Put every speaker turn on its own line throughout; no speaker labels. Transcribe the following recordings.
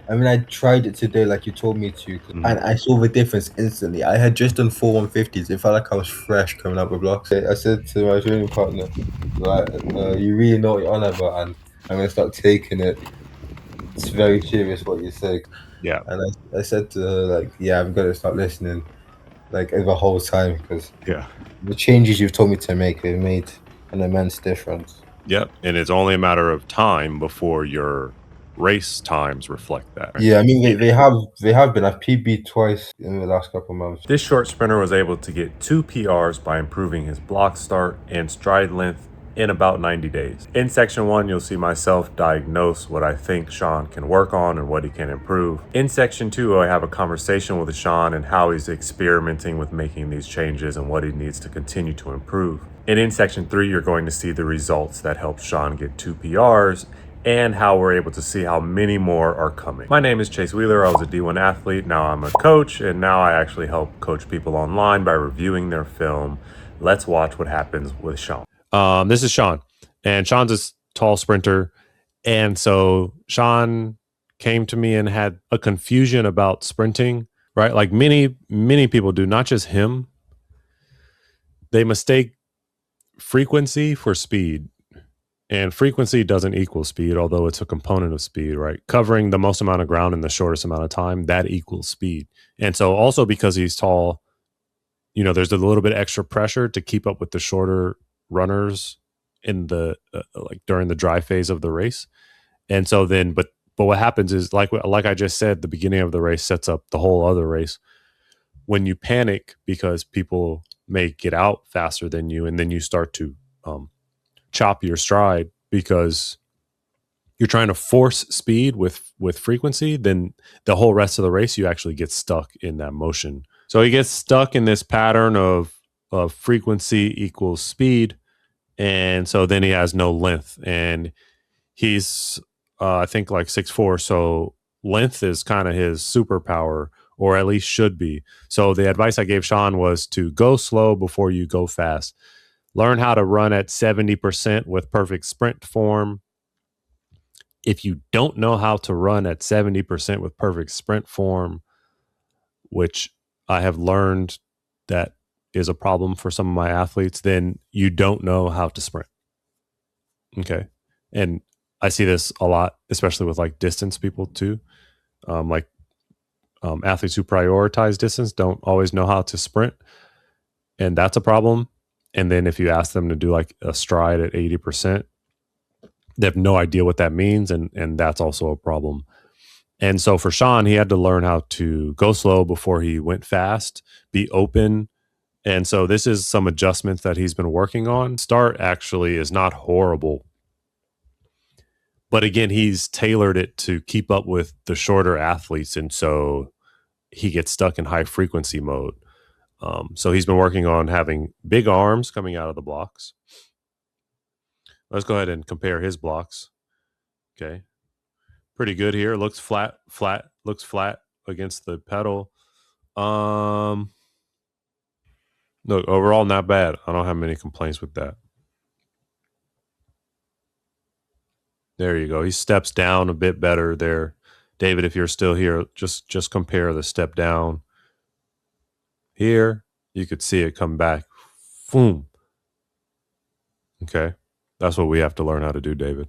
I mean, I tried it today, like you told me to, and I saw the difference instantly. I had just done 4 150s. It felt like I was fresh coming up with blocks. I said to my training partner, like, you really know what you're on about, and I'm gonna start taking it. It's very serious what you say.
Yeah.
And I said to her, like, yeah, I'm gonna start listening, like, the whole time, because
Yeah.
the changes you've told me to make have made an immense difference.
Yep. And it's only a matter of time before your race times reflect that.
Yeah, I mean, they have been. I've PB twice in the last couple of months.
This short sprinter was able to get 2 PRs by improving his block start and stride length in about 90 days. In section 1, you'll see myself diagnose what I think Sean can work on and what he can improve. In section 2, I have a conversation with Sean and how he's experimenting with making these changes and what he needs to continue to improve. And in section 3, you're going to see the results that helped Sean get 2 PRs and how we're able to see how many more are coming. My name is Chase Wheeler. I was a D1 athlete. Now I'm a coach, and now I actually help coach people online by reviewing their film. Let's watch what happens with Sean. This is Sean, and Sean's a tall sprinter. And so Sean came to me and had a confusion about sprinting, right? Like many people do, not just him. They mistake frequency for speed. And frequency doesn't equal speed, although it's a component of speed, right? Covering the most amount of ground in the shortest amount of time, that equals speed. And so also because he's tall, there's a little bit extra pressure to keep up with the shorter runners in the like during the dry phase of the race. And so then, but what happens is like I just said, the beginning of the race sets up the whole other race. When you panic because people may get out faster than you, and then you start to chop your stride because you're trying to force speed with frequency, then the whole rest of the race you actually get stuck in that motion. So he gets stuck in this pattern of frequency equals speed, and so then he has no length, and he's I think like 6'4", so length is kind of his superpower, or at least should be. So the advice I gave Sean was to go slow before you go fast. Learn how to run at 70% with perfect sprint form. If you don't know how to run at 70% with perfect sprint form, which I have learned that is a problem for some of my athletes, then you don't know how to sprint. Okay. And I see this a lot, especially with like distance people too. Athletes who prioritize distance don't always know how to sprint. And that's a problem. And then if you ask them to do like a stride at 80%, they have no idea what that means. And that's also a problem. And so for Sean, he had to learn how to go slow before he went fast, be open. And so this is some adjustments that he's been working on. Start actually is not horrible. But again, he's tailored it to keep up with the shorter athletes. And so he gets stuck in high frequency mode. So he's been working on having big arms coming out of the blocks. Let's go ahead and compare his blocks. Okay. Pretty good here. Looks flat, looks flat against the pedal. Look, overall, not bad. I don't have many complaints with that. There you go. He steps down a bit better there. David, if you're still here, just compare the step down. Here, you could see it come back. Boom. Okay. That's what we have to learn how to do, David.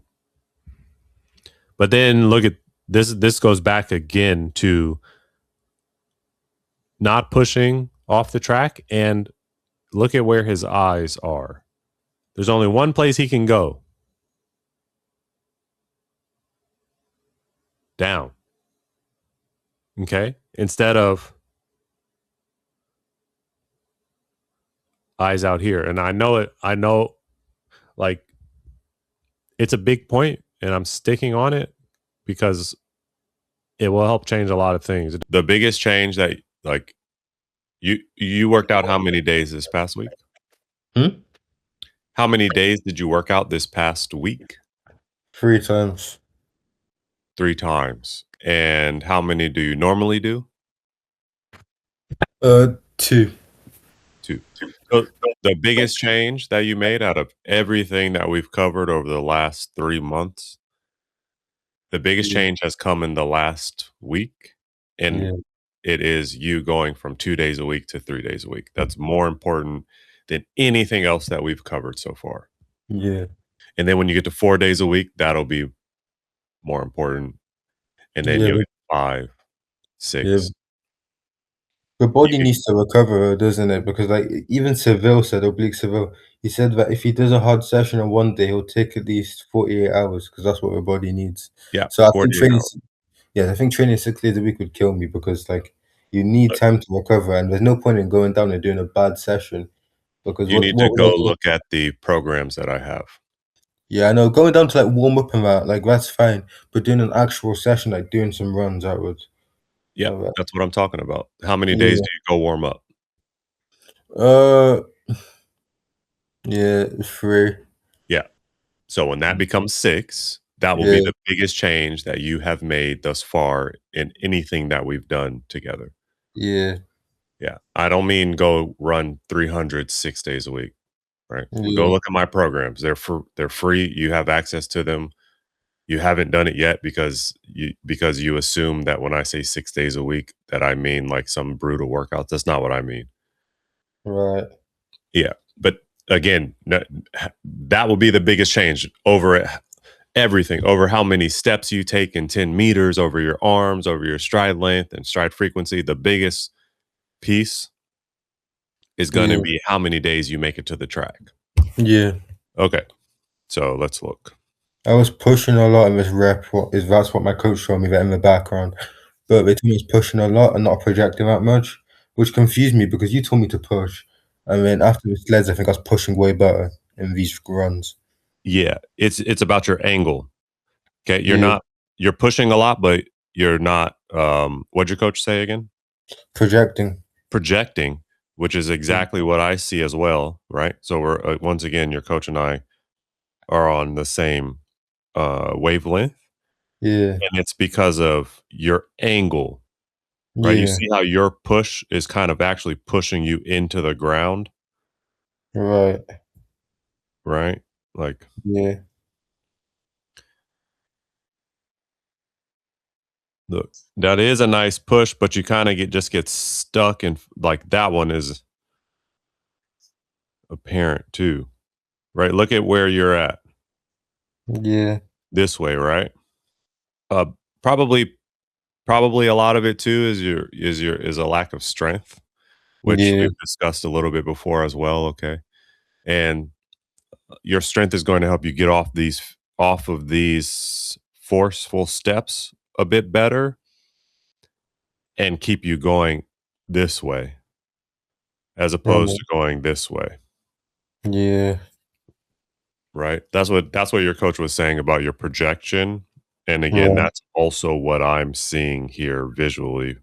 But then look at this. This goes back again to not pushing off the track, and look at where his eyes are. There's only one place he can go. Down. Okay? Instead of eyes out here. And I know like it's a big point and I'm sticking on it because it will help change a lot of things. The biggest change that like you worked out how many days this past week? How many days did you work out this past week?
3 times.
3 times. And how many do you normally do?
2.
2. So the biggest change that you made out of everything that we've covered over the last 3 months The biggest
Yeah,
change has come in the last week, and
yeah,
it is you going from 2 days a week to 3 days a week. That's more important than anything else that we've covered so far.
yeah,
And then when you get to 4 days a week, that'll be more important, and then
yeah,
you'll get 5,
yeah.
6.
The
You
body
get
needs to recover, doesn't it? Because like even Seville said, Oblique Seville, he said that if he does a hard session in one day, he'll take at least 48 hours because that's what the body needs.
yeah,
So I think
48
training,
hours.
yeah, I think training 6 days a week would kill me because like you need time to recover, and there's no point in going down and doing a bad session because
You need
what
to
would
go
I do?
look at the programs that I have.
Yeah, I know going down to like warm up and that, like that's fine, but doing an actual session, like doing some runs, that would,
Yeah,
uh,
that's what I'm talking about. How many days
yeah,
do you go warm up?
uh, yeah, it's free,
Yeah. So when that becomes 6, that will be
yeah,
the biggest change that you have made thus far in anything that we've done together.
yeah,
Yeah. I don't mean go run 300 6 days a week, right? Well, go
yeah,
look at my programs. They're free. You have access to them. You haven't done it yet because you assume that when I say 6 days a week that I mean like some brutal workouts. That's not what I mean.
right,
Yeah. But again, that will be the biggest change over everything, over how many steps you take in 10 meters, over your arms, over your stride length and stride frequency. The biggest piece is going to
yeah,
be how many days you make it to the track.
yeah.
Okay. So let's look.
I was pushing a lot in this rep. What is that's what my coach showed me that in the background. But they told me I was pushing a lot and not projecting that much, which confused me because you told me to push. And then after the sleds, I think I was pushing way better in these runs.
Yeah, it's about your angle. Okay,
Yeah,
you're pushing a lot, but you're not. What'd your coach say again?
projecting.
Projecting, which is
Yeah,
exactly what I see as well. Right. So we're once again, your coach and I are on the same wavelength,
yeah,
and it's because of your angle. Right. You
yeah,
see how your push is kind of actually pushing you into the ground.
right.
Right. Like,
Yeah,
look, that is a nice push, but you kind of get stuck, and like that one is apparent too. Right. Look at where you're at
yeah,
this way. Right. Uh, probably Probably a lot of it too is a lack of strength, which
yeah,
we've discussed a little bit before as well. Okay. And your strength is going to help you get off of these forceful steps a bit better and keep you going this way as opposed
right.
to going this way.
Yeah,
Right. That's what your coach was saying about your projection. And again,
right.
that's also what I'm seeing here visually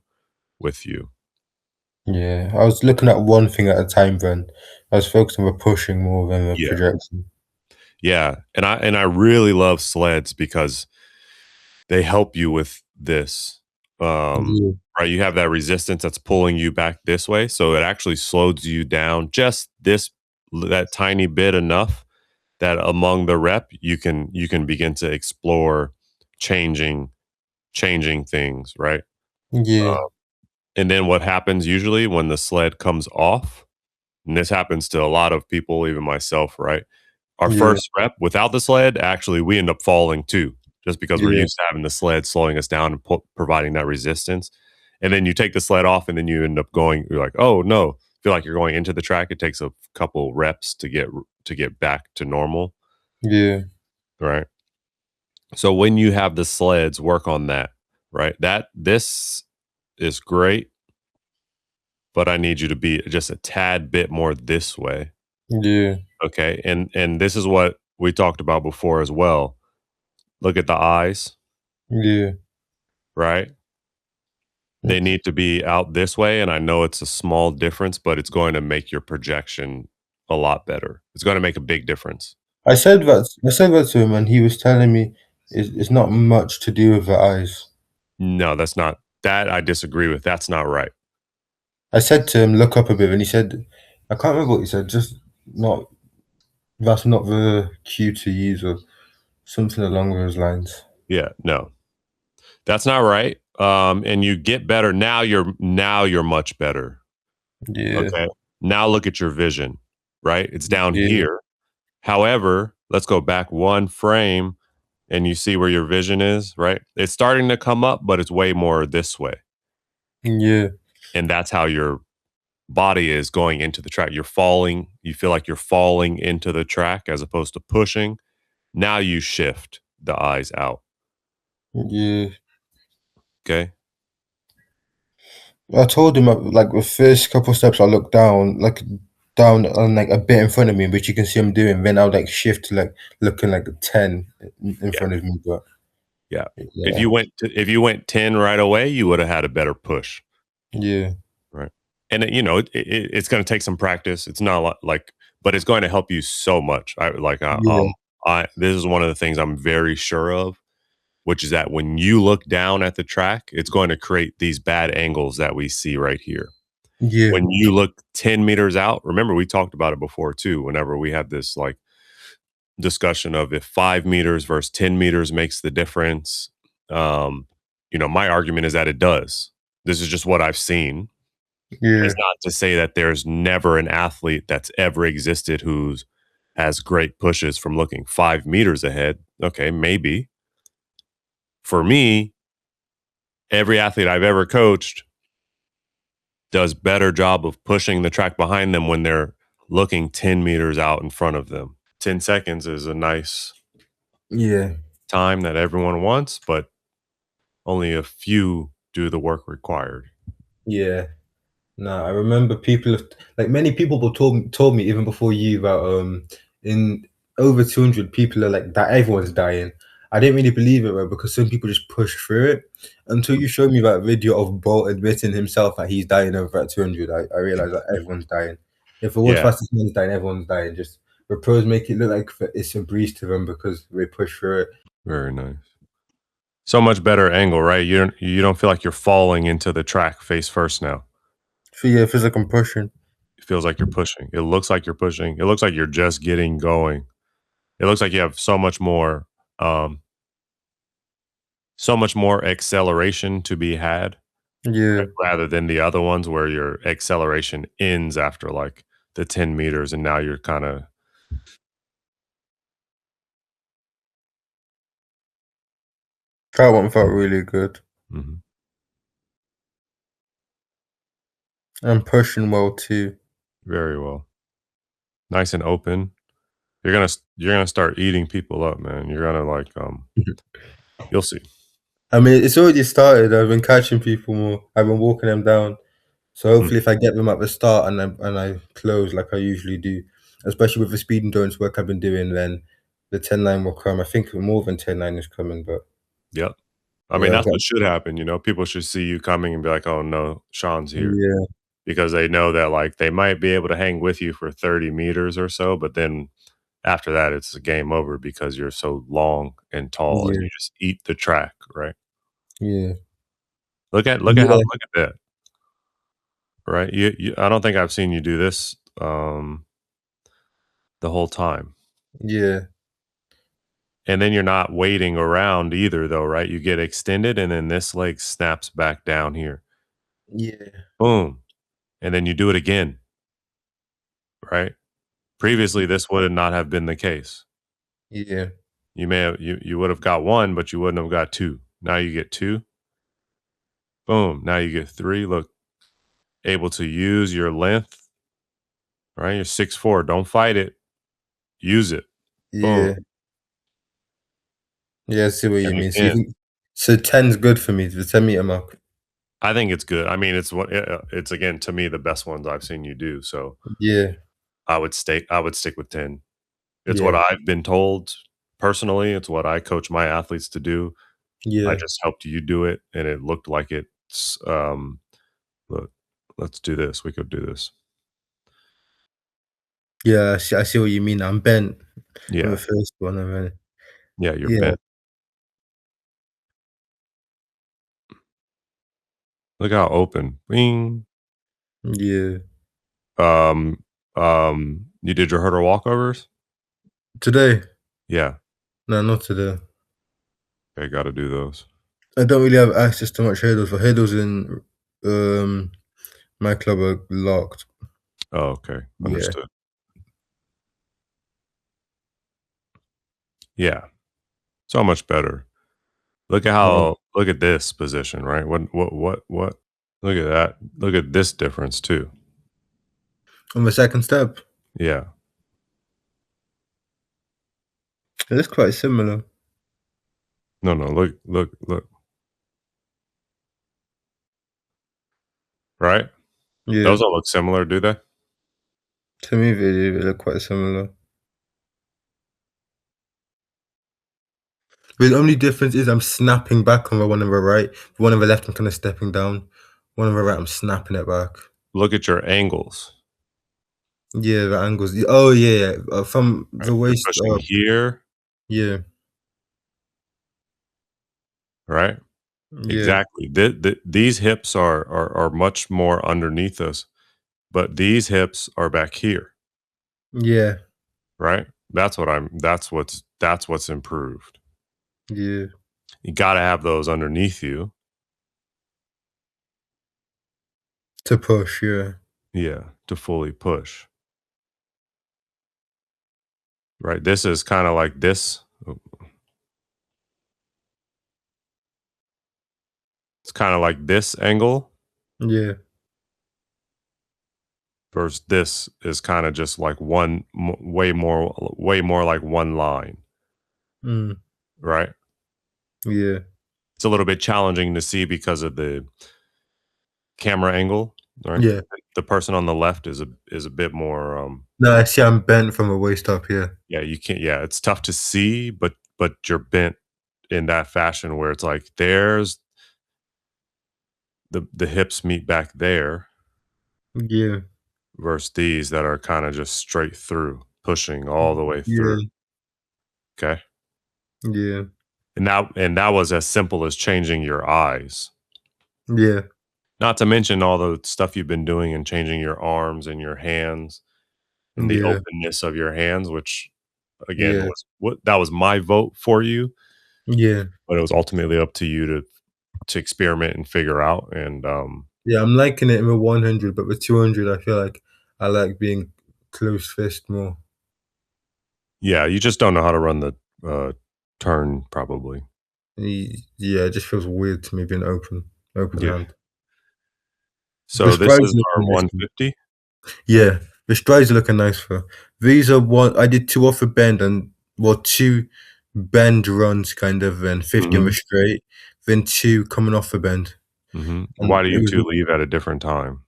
with you.
Yeah. I was looking at one thing at a time then. I was focusing on the pushing more than the
Yeah.
projection.
Yeah. And I really love sleds because they help you with this.
Yeah,
Right. You have that resistance that's pulling you back this way. So it actually slows you down just that tiny bit enough that among the rep you can begin to explore changing changing things, right?
yeah,
Uh, and then what happens usually when the sled comes off, and this happens to a lot of people, even myself, right? Our
yeah,
first rep without the sled, actually, we end up falling too, just because we're
yeah,
used to having the sled slowing us down and providing that resistance. And then you take the sled off, and then you end up going. You're like, oh no, feel like you're going into the track. It takes a couple reps to get back to normal,
yeah,
right? So when you have the sleds, work on that, right? That this is great, but I need you to be just a tad bit more this way.
yeah,
Okay. And this is what we talked about before as well. Look at the eyes,
yeah.
right? They need to be out this way. And I know it's a small difference, but it's going to make your projection a lot better. It's going to make a big difference.
I said that to him, and he was telling me it's not much to do with the eyes.
No, that's not that I disagree with. That's not right.
I said to him, look up a bit, and he said, I can't remember what he said. Just not that's not the cue to use or something along those lines.
Yeah, no, that's not right. And you get better now. You're much better.
Yeah,
Okay. Now look at your vision. Right, it's down
yeah,
here. However, let's go back one frame, and you see where your vision is. Right, it's starting to come up, but it's way more this way,
yeah,
and that's how your body is going into the track. You're falling. You feel like you're falling into the track as opposed to pushing. Now you shift the eyes out.
yeah.
Okay.
I told him like the first couple steps I looked down, like down on like a bit in front of me, which you can see him doing. Then I'll like shift to like looking like a 10 in
Yeah.
front of me. But
Yeah.
yeah,
If you went 10 right away, you would have had a better push.
yeah,
Right. And it's going to take some practice. It's not like, but it's going to help you so much.
yeah,
I this is one of the things I'm very sure of, which is that when you look down at the track, it's going to create these bad angles that we see right here.
yeah,
When you look 10 meters out, remember we talked about it before too, whenever we had this like discussion of if 5 meters versus 10 meters makes the difference. Um, my argument is that it does. This is just what I've seen.
yeah,
It's not to say that there's never an athlete that's ever existed who's has great pushes from looking 5 meters ahead. Okay, maybe. For me, every athlete I've ever coached does better job of pushing the track behind them when they're looking 10 meters out in front of them. 10 seconds is a nice
yeah,
time that everyone wants, but only a few do the work required.
yeah. No, I remember like many people told me even before you about in over 200 people are like that everyone's dying. I didn't really believe it, bro, because some people just push through it until you showed me that video of Bolt admitting himself that he's dying over at 200. I realized that everyone's dying. If the world's
Yeah,
fastest man's dying, everyone's dying. Just the pros make it look like it's a breeze to them because they push through it.
very nice. So much better angle, right? You don't feel like you're falling into the track face first now.
So yeah, it feels like I'm pushing.
It feels like you're pushing. It looks like you're pushing. It looks like you're just getting going. It looks like you have um so much more acceleration to be had,
Yeah,
right? Rather than the other ones where your acceleration ends after like the 10 meters and now you're kind of
that one felt really good.
mhm,
I'm pushing well too.
very well. Nice and open. You're gonna start eating people up, man. You're gonna like you'll see.
I mean, it's already started. I've been catching people more. I've been walking them down. So
Mm,
hopefully, if I get them at the start and I close like I usually do, especially with the speed endurance work I've been doing, then the 10-9 will come. I think more than 10-9 is coming, but
yep. I mean,
yeah, I've
that's
got
what should happen, People should see you coming and be like, "Oh, no, Sean's here."
yeah,
Because they know that, like, they might be able to hang with you for 30 meters or so, but then after that, it's a game over because you're so long and tall and
yeah,
you just eat the track, right?
yeah,
Look
yeah,
at that, right? I don't think I've seen you do this, the whole time.
yeah,
And then you're not waiting around either though, right? You get extended and then this leg snaps back down here.
yeah,
Boom. And then you do it again, right? Previously, this would not have been the case.
yeah,
You would have got one, but you wouldn't have got two. Now you get two. Boom. Now you get three. Look, able to use your length, right? You're 6'4". Don't fight it. Use it. Boom.
yeah, yeah. I see what
And
you mean. So you
again,
think so? 10's good for me. The 10-meter mark.
I think it's good. I mean, it's again to me the best ones I've seen you do. So
Yeah,
I would stick with 10. It's what
yeah,
I've been told personally. It's what I coach my athletes to do. I
yeah,
just helped you do it, and it looked like it's. Look, let's do this. We could do this.
yeah. I see what you mean. I'm bent on the
Yeah,
first one. I mean,
yeah. You're
yeah,
bent. Look how open. Bing.
yeah.
Um, you did your hurdle walkovers?
Today.
Yeah.
No, not today.
Okay, got to do those.
I don't really have access to much hurdles. For hurdles in um my club are locked.
Oh, okay,
Yeah.
understood. Yeah, so much better.
Yeah.
Look at this position, right? What? Look at that. Look at this difference too.
On the second step,
Yeah.
it is quite similar.
No, no. Look. Right?
Yeah.
Those don't look similar, do they?
To me, they look quite similar. The only difference is I'm snapping back on the one on the right. The one on the left, I'm kind of stepping down. One on the right, I'm snapping it back.
Look at your angles,
Yeah, the angles. Oh yeah, yeah. From
right?
the
You're
waist
pushing
up.
here,
Yeah,
right?
yeah,
Exactly. These hips are much more underneath us, but these hips are back here,
yeah,
right? That's what's improved.
yeah.
You got to have those underneath you.
To push, yeah,
Yeah, to fully push. Right? This is kind of like this. It's kind of like this angle
yeah,
versus this is kind of just like way more like one line,
mm,
right?
yeah,
It's a little bit challenging to see because of the camera angle, right?
yeah.
The person on the left is a bit more
No, I see. I'm bent from the waist up here.
yeah, you can't yeah, it's tough to see, but you're bent in that fashion where it's like there's the hips meet back there
Yeah,
versus these that are kind of just straight through, pushing all the way through.
yeah,
Okay.
yeah,
And that was as simple as changing your eyes.
yeah,
Not to mention all the stuff you've been doing and changing your arms and your hands and the
yeah,
openness of your hands, which again
yeah,
was what that was my vote for you,
yeah,
but it was ultimately up to you to experiment and figure out. And
yeah. I'm liking it in the 100, but with 200, I feel like I like being close fist more.
yeah, you just don't know how to run the turn, probably.
Yeah, it just feels weird to me being open
Yeah.
hand. The
So this
strides
is
are
our
looking nice.
150.
Yeah, the strides are looking nice for. These are one I did two off a bend and well two bend runs kind of and 50 on the
Hmm.
straight, then two coming off the bend.
Why
And
do
it
you
was
two leave at a different time?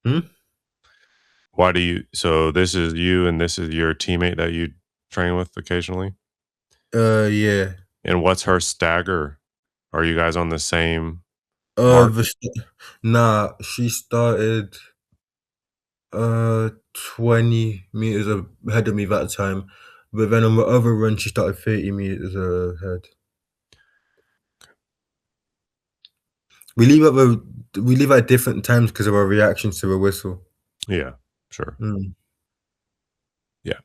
hmm?
Why do you? So this is you, and this is your teammate that you train with occasionally.
Yeah.
And what's her stagger? Are you guys on the same
Uh
mark?
the st- nah, she started 20 meters ahead of me that time. But then on the other run she started 30 meters ahead. We leave at different times because of our reactions to the whistle.
Yeah, sure.
Mm.
Yeah.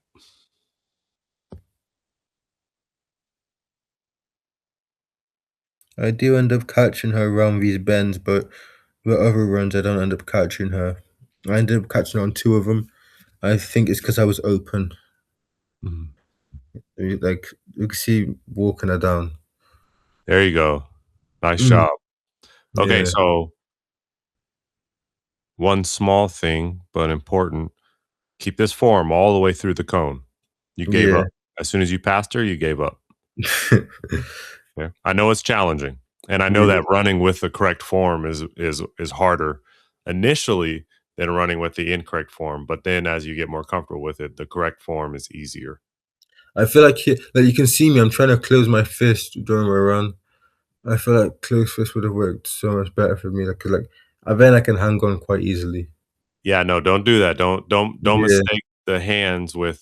I do end up catching her around these bends, but the other runs I don't end up catching her. I ended up catching her on two of them. I think it's because I was open.
Mhm.
Like you can see walking her down.
There you go. Nice
Mm.
job. Okay,
Yeah,
so one small thing, but important. Keep this form all the way through the cone. You gave
yeah,
up. As soon as you passed her, you gave up. Yeah. I know it's challenging. And I know
yeah.
that running with the correct form is harder initially than running with the incorrect form. But then as you get more comfortable with it, the correct form is easier.
I feel like you can see me. I'm trying to close my fist during my run. I feel like closed fist would have worked so much better for me. Then I can hang on quite easily.
Yeah, no, don't do that. Don't
Yeah,
mistake the hands with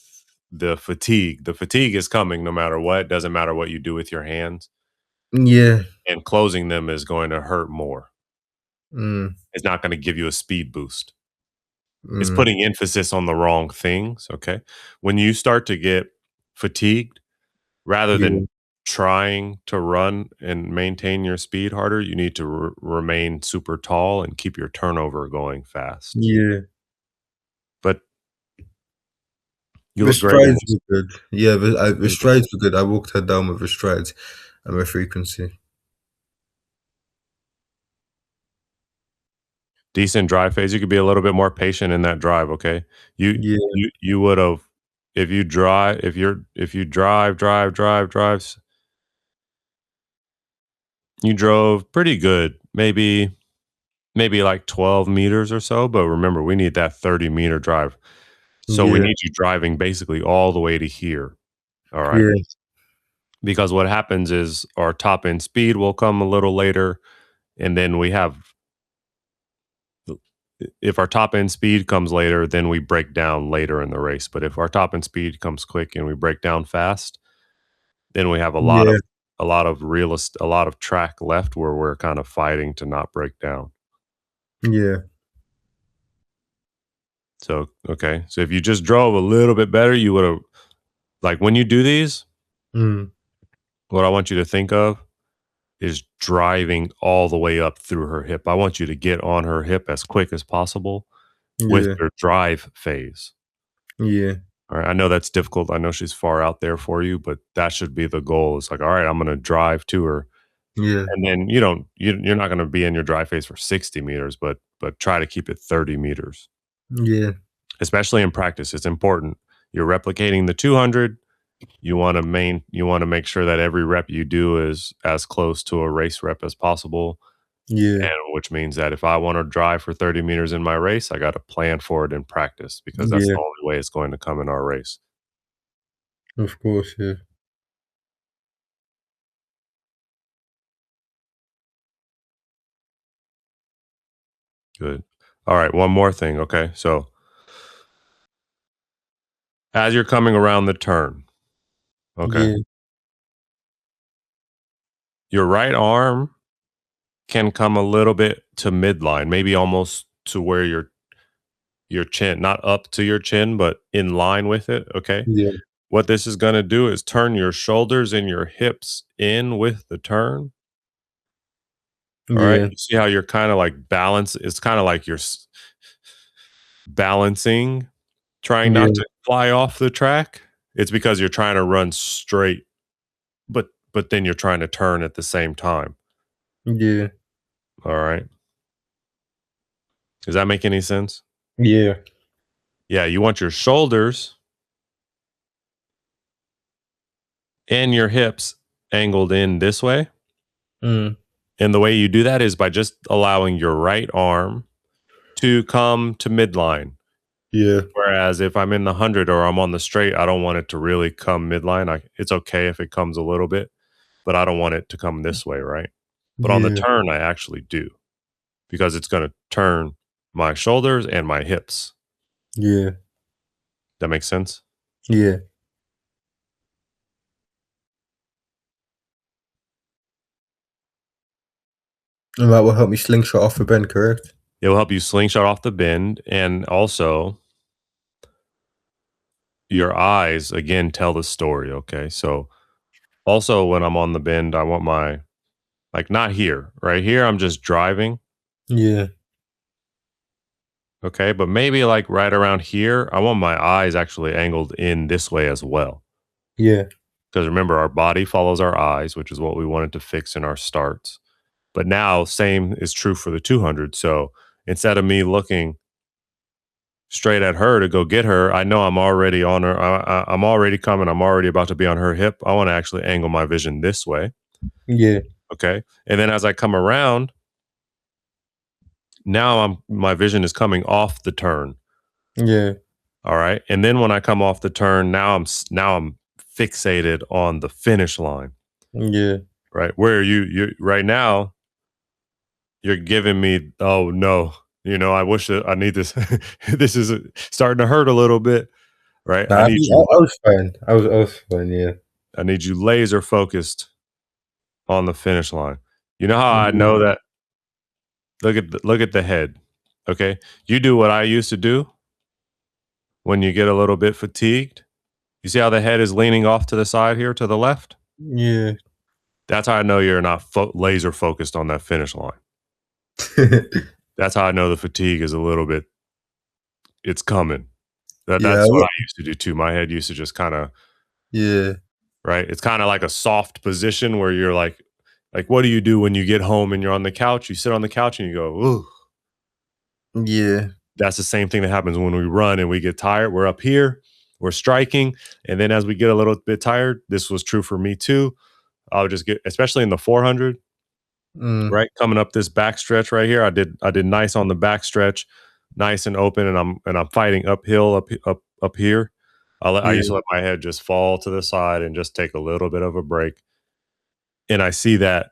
the fatigue. The fatigue is coming no matter what. Doesn't matter what you do with your hands.
yeah,
And closing them is going to hurt more.
mm,
It's not going to give you a speed boost. It's
mm,
putting emphasis on the wrong things. Okay. When you start to get fatigued, rather than
yeah,
trying to run and maintain your speed harder, you need to remain super tall and keep your turnover going fast.
Yeah.
But you
The
look great in
strides
this.
were good. Yeah, the
Mm.
strides were good. I walked her down with the strides and the frequency.
Decent drive phase. You could be a little bit more patient in that drive, okay?
Yeah,
You would have if you drive, you drove pretty good, maybe like 12 meters or so, but remember, we need that 30-meter drive. So we
yeah,
need you driving basically all the way to here, all right?
yeah,
Because what happens is our top end speed will come a little later, and then we have if our top end speed comes later, then we break down later in the race. But if our top end speed comes quick and we break down fast, then we have
yeah,
a lot of track left where we're kind of fighting to not break down.
yeah.
So okay, so if you just drove a little bit better, you would have like when you do these,
Mm,
what I want you to think of is driving all the way up through her hip. I want you to get on her hip as quick as possible with
yeah,
your drive phase.
yeah,
All right. I know that's difficult. I know she's far out there for you, but that should be the goal. It's like, all right, I'm going to drive to her.
yeah,
And then you're not going to be in your drive phase for 60 meters, but try to keep it 30 meters.
yeah,
Especially in practice. It's important. You're replicating the 200. You want to make sure that every rep you do is as close to a race rep as possible.
yeah,
And which means that if I want to drive for 30 meters in my race, I got to plan for it in practice because that's
yeah.
the only way it's going to come in our race.
Of course, yeah,
Good. All right, one more thing, okay? So, as you're coming around the turn, okay?
yeah,
Your right arm can come a little bit to midline, maybe almost to where your chin, not up to your chin, but in line with it, okay?
yeah,
What this is going to do is turn your shoulders and your hips in with the turn. All right?
yeah,
You see how you're kind of like balance it's kind of like you're balancing, trying not
yeah,
to fly off the track. It's because you're trying to run straight but then you're trying to turn at the same time.
yeah,
All right. Does that make any sense?
yeah,
Yeah, you want your shoulders and your hips angled in this way.
mm,
And the way you do that is by just allowing your right arm to come to midline.
yeah,
Whereas if I'm in the 100 or I'm on the straight, I don't want it to really come midline. It's okay if it comes a little bit, but I don't want it to come this way, right? But on the
yeah,
turn, I actually do because it's going to turn my shoulders and my hips.
yeah,
That makes sense?
yeah. And that will help me slingshot off the bend, correct?
It will help you slingshot off the bend, and also your eyes again tell the story, okay? So also when I'm on the bend, I want my like not here. Right here I'm just driving,
Yeah,
okay? But maybe like right around here, I want my eyes actually angled in this way as well.
yeah,
Because remember our body follows our eyes, which is what we wanted to fix in our starts. But now same is true for the 200. So instead of me looking straight at her to go get her, I know I'm already on her. I'm already coming. I'm already about to be on her hip. I want to actually angle my vision this way.
yeah,
Okay. And then as I come around, now my vision is coming off the turn.
yeah,
All right. And then when I come off the turn, now I'm fixated on the finish line.
yeah.
Right. Where you right now, you're giving me, oh no, I wish that I need this. This is starting to hurt a little bit. Right.
Nah, I was fine. I was fine. Yeah,
I need you laser focused on the finish line. You know how I
yeah,
know that? Look at the head. Okay. You do what I used to do when you get a little bit fatigued. You see how the head is leaning off to the side here to the left?
Yeah.
That's how I know you're not laser focused on that finish line. That's how I know the fatigue is a little bit it's coming.
Yeah.
That's what I used to do too. My head used to just kinda
Yeah.
right? It's kinda like a soft position where you're like, what do you do when you get home and you're on the couch? You sit on the couch and you go, "Ooh."
Yeah.
That's the same thing that happens when we run and we get tired. We're up here, we're striking, and then as we get a little bit tired, this was true for me too. I would just get, especially in the 400,
Mm.
right? Coming up this back stretch right here, I did nice on the back stretch, nice and open, and I'm fighting uphill up here. I used to
Yeah.
let my head just fall to the side and just take a little bit of a break, and I see that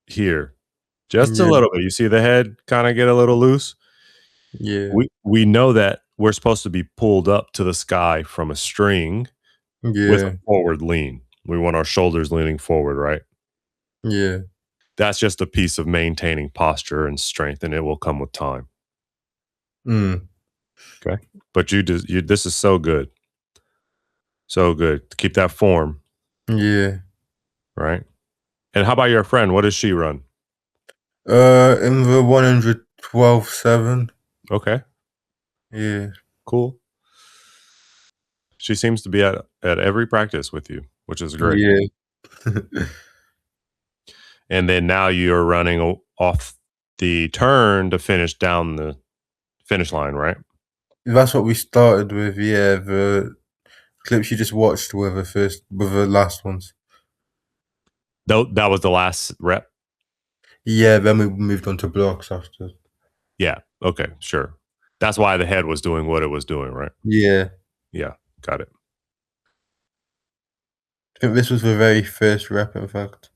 here, just a
Yeah.
little bit. You see the head kind of get a little loose.
Yeah.
We know that we're supposed to be pulled up to the sky from a string with a
Yeah.
forward lean. We want our shoulders leaning forward, right?
Yeah.
That's just a piece of maintaining posture and strength, and it will come with time.
Mm.
Okay. But this is so good. So good. Keep that form,
Yeah.
right? And how about your friend? What does she run?
In the 112.7.
Okay.
Yeah.
Cool. She seems to be at every practice with you, which is great.
Yeah.
And then now you're running off the turn to finish down the finish line, right?
That's what we started with. Yeah. The clips you just watched were the last ones.
Though that was the last rep.
Yeah. Then we moved on to blocks after.
Yeah. Okay. Sure. That's why the head was doing what it was doing, right?
Yeah.
Yeah. Got it.
I think this was the very first rep, in fact.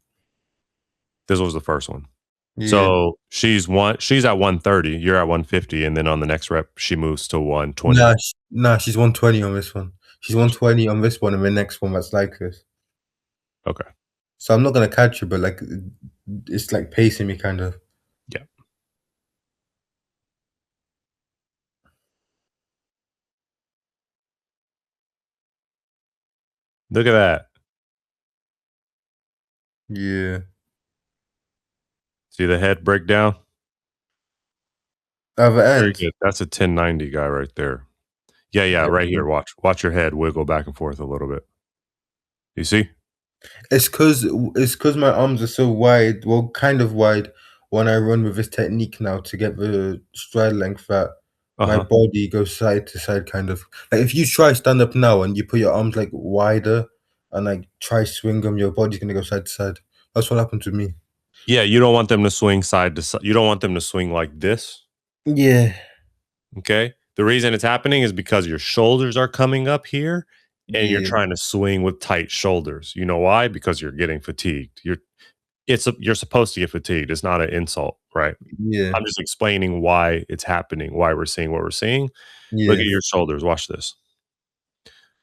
This was the first one.
Yeah.
So she's at 130, you're at 150, and then on the next rep, she moves to 120.
Nah, she's 120 on this one. She's 120 on this one, and the next one that's like this.
Okay.
So I'm not gonna catch her, but like it's like pacing me kind of.
Yeah. Look at that.
Yeah.
See the head breakdown?
At the
Very
end.
good. That's a 1090 guy right there. Yeah, yeah,
Yeah.
right here. Watch your head wiggle back and forth a little bit. You see?
It's cause my arms are so wide, well, kind of wide, when I run with this technique now to get the stride length that my
Uh-huh.
body goes side to side kind of. Like if you try stand up now and you put your arms like wider and like try swing them, your body's gonna go side to side. That's what happened to me.
Yeah, you don't want them to swing side to side. You don't want them to swing like this.
Yeah.
Okay. The reason it's happening is because your shoulders are coming up here and you're
Yeah.
trying to swing with tight shoulders. You know why? Because you're getting fatigued. You're supposed to get fatigued. It's not an insult, right?
Yeah.
I'm just explaining why it's happening, why we're seeing what we're seeing. Look at
Yeah.
your shoulders. Watch this.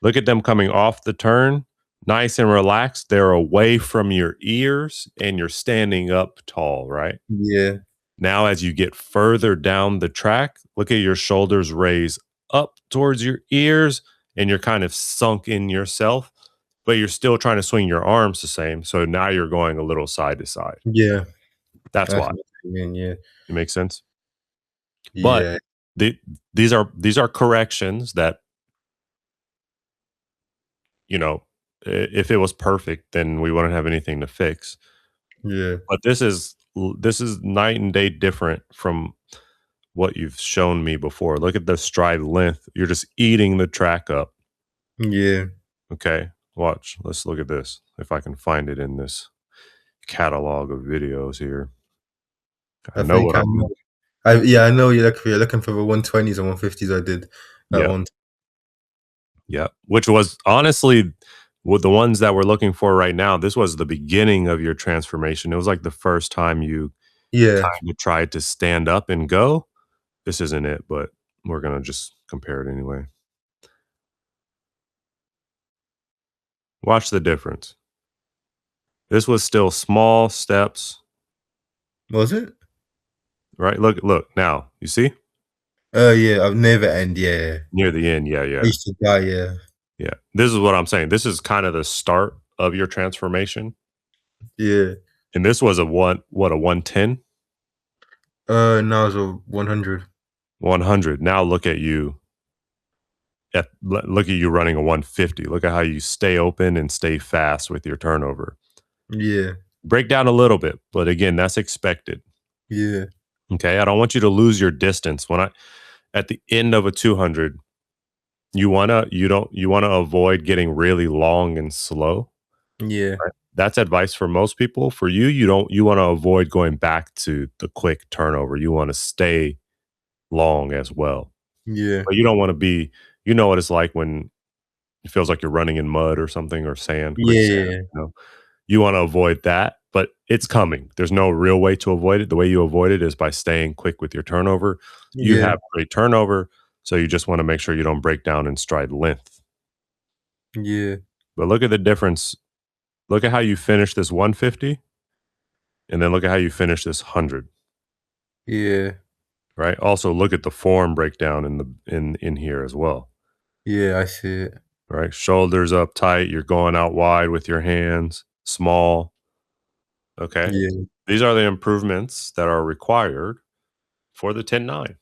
Look at them coming off the turn, nice and relaxed. They're away from your ears and you're standing up tall, right?
Yeah.
Now, as you get further down the track, look at your shoulders raise up towards your ears and you're kind of sunk in yourself, but you're still trying to swing your arms the same. So now you're going a little side to side.
Yeah.
That's
That's
why.
what I mean, yeah.
It makes sense. But
Yeah.
the, these are corrections that, you know, if it was perfect, then we wouldn't have anything to fix.
Yeah.
But this is night and day different from what you've shown me before. Look at the stride length. You're just eating the track up.
Yeah.
Okay. Watch. Let's look at this. If I can find it in this catalog of videos here. I
I
know
think
what
I
I'm
know. I know you're looking for the 120s and 150s I did that
yeah.
one.
Yeah. Which was honestly with the ones that we're looking for right now, this was the beginning of your transformation. It was like the first time you
Yeah.
kind of tried to stand up and go. This isn't it, but we're gonna just compare it anyway. Watch the difference. This was still small steps,
Was it?
right? Look now. You see?
Yeah, I've never end, yeah.
Near the end. Yeah,
I
yeah.
used to die, yeah.
Yeah. This is what I'm saying. This is kind of the start of your transformation.
Yeah.
And this was a a 110,
Now it's a 100.
100. Now look at you running a 150. Look at how you stay open and stay fast with your turnover.
Yeah.
Break down a little bit, but again, that's expected.
Yeah.
Okay. I don't want you to lose your distance. At the end of a 200, you want to avoid getting really long and slow.
Yeah.
Right? That's advice for most people. For you, you want to avoid going back to the quick turnover. You want to stay long as well.
Yeah.
But you don't want to be, you know what it's like when it feels like you're running in mud or something or sand,
Yeah.
quicksand,
Yeah.
you know. You want to avoid that, but it's coming. There's no real way to avoid it. The way you avoid it is by staying quick with your turnover. You
Yeah.
have great turnover, so you just want to make sure you don't break down in stride length.
Yeah.
But look at the difference. Look at how you finish this 150 and then look at how you finish this 100,
Yeah.
right? Also look at the form breakdown in here as well,
Yeah. I see it.
right? Shoulders up tight, you're going out wide with your hands, small, okay?
Yeah.
These are the improvements that are required for the 10-9.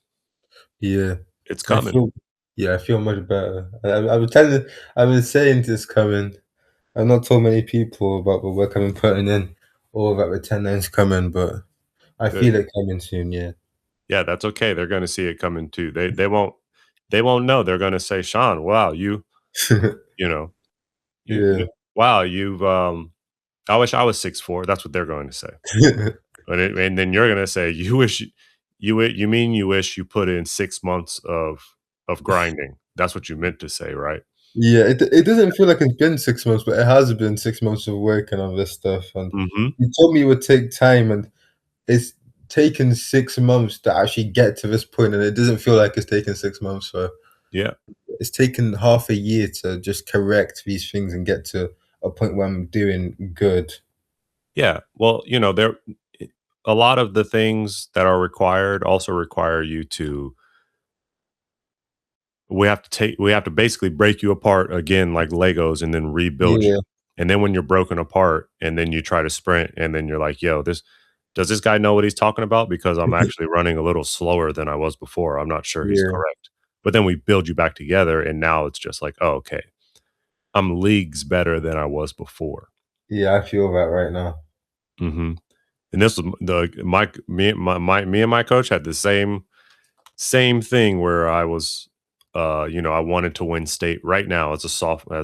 Yeah.
It's
I
coming.
feel yeah, I feel much better. I've been saying this coming. I've not told many people about the work I've been putting in or about the 10 coming, but I
Good.
feel it coming soon, yeah.
Yeah, that's okay. They're gonna see it coming too. They won't know. They're gonna say, "Sean, wow, you know,
Yeah.
wow, I wish I was 6'4". That's what they're going to say. And then you're gonna say, you mean you wish you put in 6 months of grinding. That's what you meant to say, right?"
Yeah, it doesn't feel like it's been 6 months, but it has been 6 months of working on this stuff, and
Mhm.
you told me it would take time, and it's taken 6 months to actually get to this point, and it doesn't feel like it's taken 6 months, so
Yeah.
it's taken half a year to just correct these things and get to a point where I'm doing good.
Yeah. Well, there a lot of the things that are required also require you to we have to basically break you apart again like Legos and then rebuild you.
Yeah,
And then when you're broken apart and then you try to sprint and then you're like, "Yo, this does this guy know what he's talking about? Because I'm actually running a little slower than I was before. I'm not sure he's
yeah,
correct." But then we build you back together and now it's just like, "Oh, okay. I'm leagues better than I was before."
yeah, I feel that right now.
Mhm. And this was the me and my coach had the same thing where I was, I wanted to win state right now as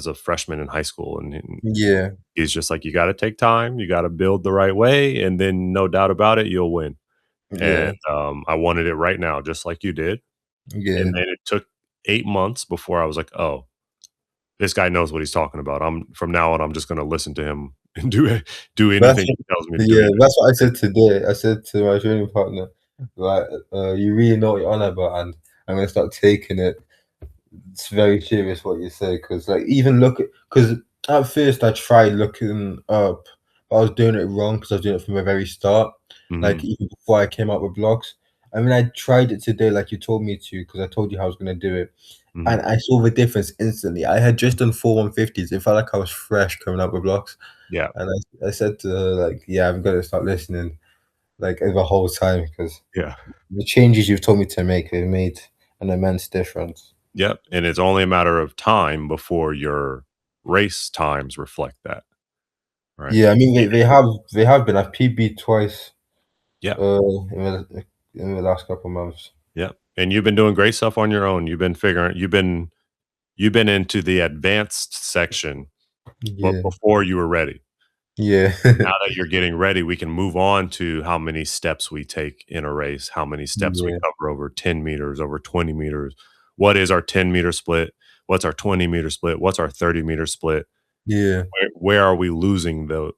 a freshman in high school, and
Yeah,
he's just like, you got to take time, you got to build the right way, and then no doubt about it, you'll win. And
yeah,
I wanted it right now, just like you did.
yeah.
And then it took 8 months before I was like, oh, this guy knows what he's talking about. I'm from now on, I'm just going to listen to him and do
That's
anything he tells me to do.
yeah, that's what I said today. I said to my training partner, like, "You really know what you're on about, and I'm gonna start taking it. It's very serious what you say, because like even look at because at first I tried looking up, but I was doing it wrong because I was doing it from the very start, like
Hmm.
even before I came up with blocks. I mean, I tried it today, like you told me to, because I told you how I was gonna do it,
Hmm.
and I saw the difference instantly. I had just done 4 150s. It felt like I was fresh coming up with blocks,
Yeah,
and I said to her like, "Yeah, I'm gonna start listening like the whole time because
yeah.
the changes you've told me to make have made an immense difference."
Yep, and it's only a matter of time before your race times reflect that, right?
Yeah, I mean
Meaning
they have been. I've PB twice,
yeah,
in the last couple months.
yeah, and you've been doing great stuff on your own. You've been into the advanced section, but
Yeah.
before you were ready.
Yeah.
Now that you're getting ready, we can move on to how many steps we take in a race, how many steps we
Yeah.
cover over 10 meters, over 20 meters. What is our 10-meter split? What's our 20-meter split? What's our 30-meter split?
Yeah.
Where are we losing the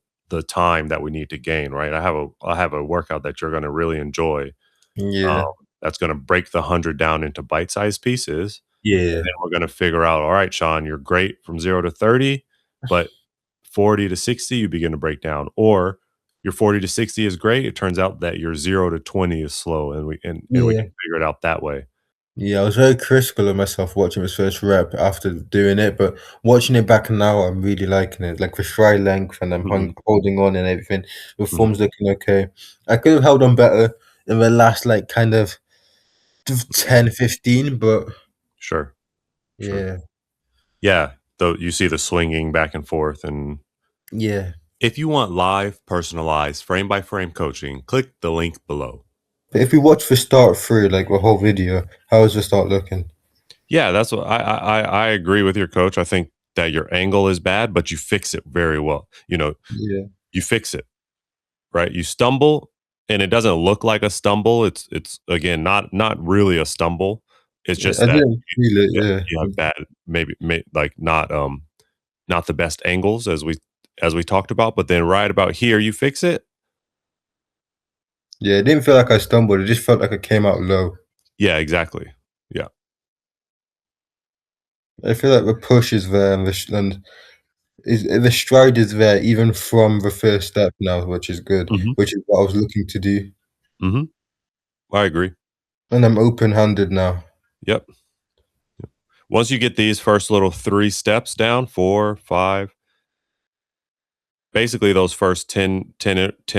time that we need to gain, right? I have a workout that you're gonna really enjoy, um,
Yeah.
that's gonna break the 100 down into bite-sized pieces, and
Yeah.
then we're gonna figure out, "All right, Sean, you're great from 0 to 30, but 40 to 60, you begin to break down." Or your 40 to 60 is great, it turns out that your 0 to 20 is slow, and we can
Yeah.
figure it out that way.
Yeah, I was very critical of myself watching his first rep after doing it, but watching it back now, I'm really liking it. Like the stride length, and I'm
Mhm,
holding on and everything. The
mhm,
form's looking okay. I could have held on better in the last like kind of
mhm.
10, 15, but
Sure, sure.
yeah,
Yeah, though you see the swinging back and forth. And
yeah.
if you want live, personalized, frame by frame coaching, click the link below.
But if we watch the start through, like the whole video, how is the start looking?
Yeah, that's what I agree with your coach. I think that your angle is bad, but you fix it very well.
Yeah,
You fix it, right? You stumble and it doesn't look like a stumble. It's again not really a stumble. It's
yeah.
just
I
that
didn't feel it.
yeah, you have bad, maybe like not the best angles as we talked about, but then right about here you fix it.
Yeah, it didn't feel like I stumbled. It just felt like I came out low.
Yeah, exactly. Yeah.
I feel like the push is there, and the stride is there even from the first step now, which is good,
Mhm.
which is what I was looking to do.
Mhm. I agree.
And I'm open-handed now.
Yep. Once you get these first little 3 steps down, 4, 5, basically those first 10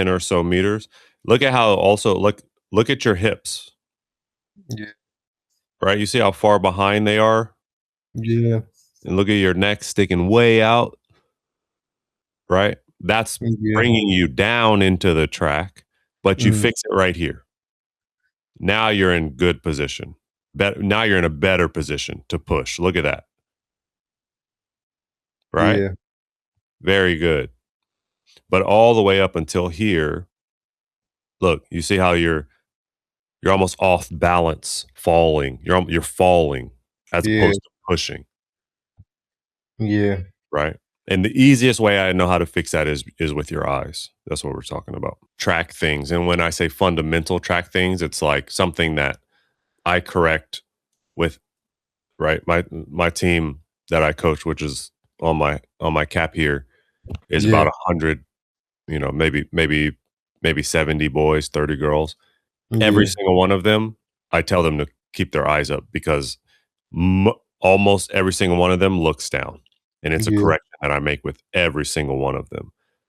or so meters, look at how also look at your hips,
Yeah,
right? You see how far behind they are?
yeah,
And look at your neck sticking way out, right? That's
yeah,
bringing you down into the track, but you
mm,
fix it right here. Now you're in good position. Now you're in a better position to push. Look at that, right?
yeah,
Very good. But all the way up until here, look, you see how you're almost off balance, falling. You're falling as
yeah,
opposed to pushing,
yeah,
right? And the easiest way I know how to fix that is with your eyes. That's what we're talking about. Track things. And when I say fundamental track things, it's like something that I correct with, right? My team that I coach, which is on my cap here, is
yeah,
about 100, maybe 70 boys, 30 girls. Every
yeah,
single one of them, I tell them to keep their eyes up because almost every single one of them looks down, and it's a
yeah,
correction that I make with every single one of them.